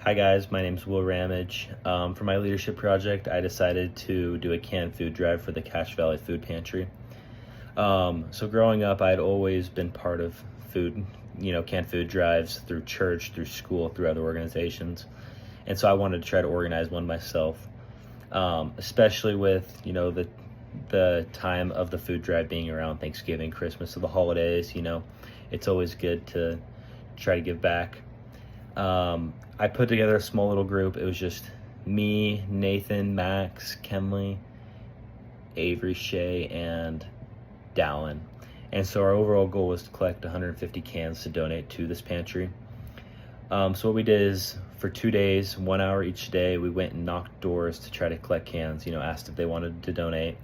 Hi guys, my name's Will Ramage. For my leadership project, I decided to do a canned food drive for the Cache Valley Food Pantry. So growing up, I'd always been part of food, canned food drives through church, through school, through other organizations. And so I wanted to try to organize one myself, especially with, the time of the food drive being around Thanksgiving, Christmas, or the holidays. It's always good to try to give back. I put together a small little group. It was just me, Nathan, Max, Kenley, Avery, Shea, and Dallin. And so our overall goal was to collect 150 cans to donate to this pantry. So what we did is for 2 days, 1 hour each day, we went and knocked doors to try to collect cans, asked if they wanted to donate.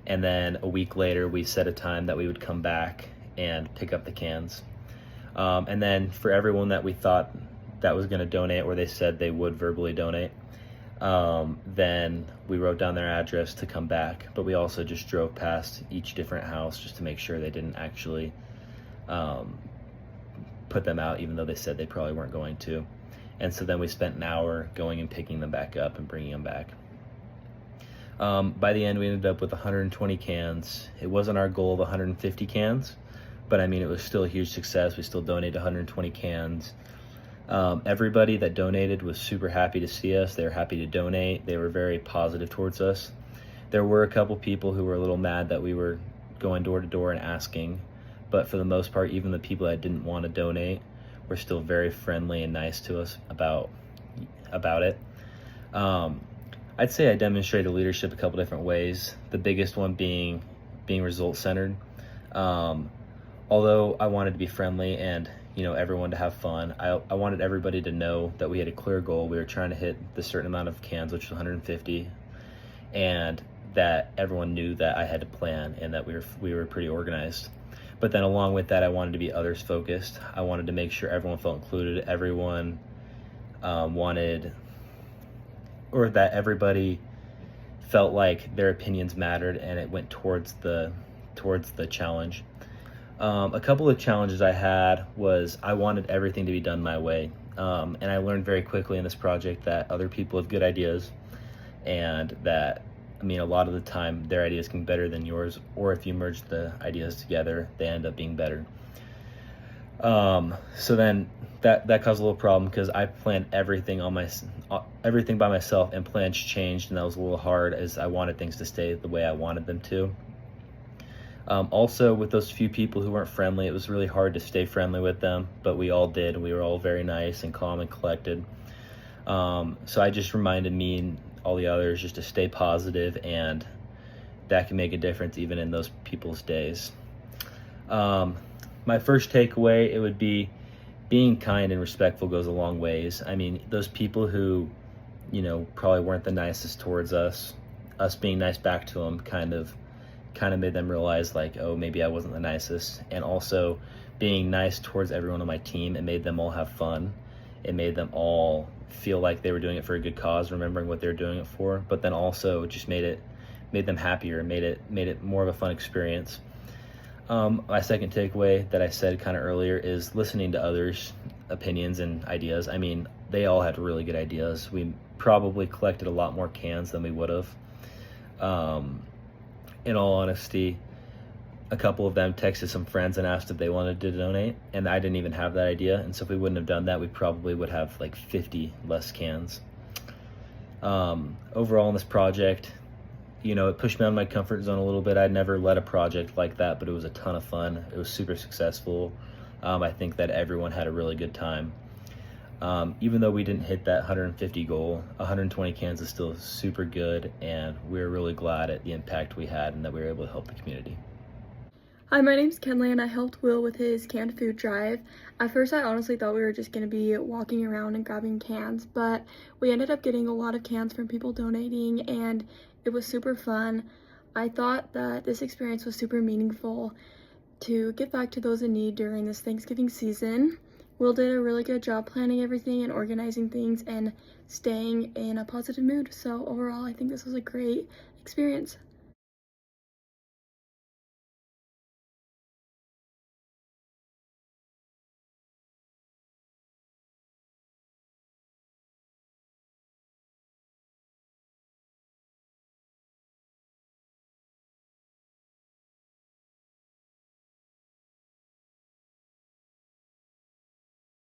And then a week later, we set a time that we would come back and pick up the cans. And then for everyone that we thought that was going to donate, or they said they would verbally donate, then we wrote down their address to come back. But we also just drove past each different house just to make sure they didn't actually put them out, even though they said they probably weren't going to. And so then we spent an hour going and picking them back up and bringing them back. By the end, we ended up with 120 cans. It wasn't our goal of 150 cans, but I mean, it was still a huge success. We still donated 120 cans. Everybody that donated was super happy to see us. They were happy to donate. They were very positive towards us. There were a couple people who were a little mad that we were going door to door and asking, but for the most part, even the people that didn't want to donate were still very friendly and nice to us about it. I'd say I demonstrated leadership a couple different ways. The biggest one being result centered. Although I wanted to be friendly and everyone to have fun, I wanted everybody to know that we had a clear goal. We were trying to hit the certain amount of cans, which was 150, and that everyone knew that I had to plan and that we were pretty organized. But then along with that, I wanted to be others focused. I wanted to make sure everyone felt included. Everyone wanted, or that everybody felt like their opinions mattered and it went towards the challenge. A couple of challenges I had was I wanted everything to be done my way. And I learned very quickly in this project that other people have good ideas, and that, a lot of the time their ideas can be better than yours, or if you merge the ideas together, they end up being better. So then that caused a little problem because I planned everything by myself, and plans changed, and that was a little hard as I wanted things to stay the way I wanted them to. Also, with those few people who weren't friendly, it was really hard to stay friendly with them, but we all did. We were all very nice and calm and collected. So I just reminded me and all the others just to stay positive, and that can make a difference even in those people's days. My first takeaway, it would be being kind and respectful goes a long ways. Those people who, probably weren't the nicest towards us being nice back to them kind of made them realize, like, oh, maybe I wasn't the nicest. And also being nice towards everyone on my team, it made them all have fun. It made them all feel like they were doing it for a good cause, remembering what they were doing it for, but then also it just made them happier, made it more of a fun experience. My second takeaway that I said kind of earlier is listening to others' opinions and ideas. They all had really good ideas. We probably collected a lot more cans than we would have. In all honesty, a couple of them texted some friends and asked if they wanted to donate, and I didn't even have that idea. And so if we wouldn't have done that, we probably would have like 50 less cans. Overall in this project, it pushed me out of my comfort zone a little bit. I'd never led a project like that, but it was a ton of fun. It was super successful. I think that everyone had a really good time. Even though we didn't hit that 150 goal, 120 cans is still super good, and we're really glad at the impact we had and that we were able to help the community. Hi, my name's Kenley, and I helped Will with his canned food drive. At first, I honestly thought we were just going to be walking around and grabbing cans, but we ended up getting a lot of cans from people donating, and it was super fun. I thought that this experience was super meaningful to give back to those in need during this Thanksgiving season. Will did a really good job planning everything and organizing things and staying in a positive mood. So overall, I think this was a great experience.